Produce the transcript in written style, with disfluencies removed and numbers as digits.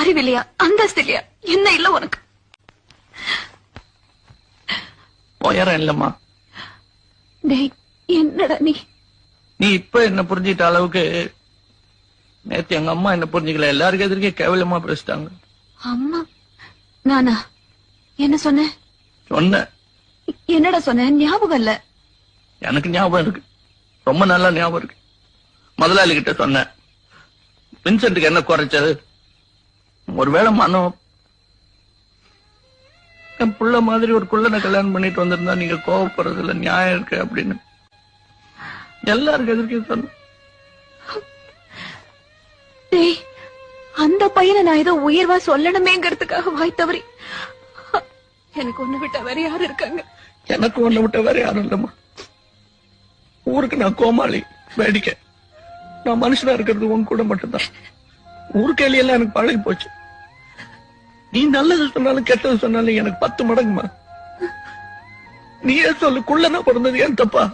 அறிவில்லையா, அந்தஸ்து இல்லையா, என்ன இல்ல உனக்கு? உயரம் இல்லம்மா. டேய், என்னடா நீ இப்ப என்ன புரிஞ்சிட்ட அளவுக்கு நேத்து எங்க அம்மா என்ன புரிஞ்சுக்கல. எல்லாருக்கும் எதிர்க்கே கேவலமா பேசிட்டாங்க. அம்மா? நானா என்ன சொன்னேன்? சொன்ன என்னடா சொன்னேன்? ஞாபகம் இல்ல. எனக்கு ஞாபகம் இருக்கு, ரொம்ப நல்லா ஞாபகம் இருக்கு. முதலாளி கிட்ட சொன்ன, வின்சென்ட்டுக்கு என்ன குறைச்சது? ஒருவேளை மனம் என் புள்ள மாதிரி ஒரு குள்ளனை கல்யாணம் பண்ணிட்டு வந்திருந்தா நீங்க கோவப்படுறதுல நியாயம் இருக்கு அப்படின்னு எல்லாருக்கும் எதிர்க்க சொன்ன. டேய், அந்த பையனை நான் ஏதோ உயர்வா சொல்லணுமேங்கிறதுக்காக வாய் தவறி. எனக்கு ஒண்ணு விட்ட வேற யாரு இருக்காங்க? எனக்கு ஒண்ணு விட்ட வேற யாரும் இல்லம்மா. ஊருக்கு நான் கோமாளி, வேடிக்கை. நான் மனுஷனா இருக்கிறது உன் கூட மட்டும்தான். ஊருக்கையில எனக்கு பழகி போச்சு. நீ நல்லது சொன்னாலும் கெட்டது சொன்னாலும் எனக்கு 10 மடங்குமா. நீயே சொல்லு, குள்ளனா பிறந்தது ஏன் தப்பா?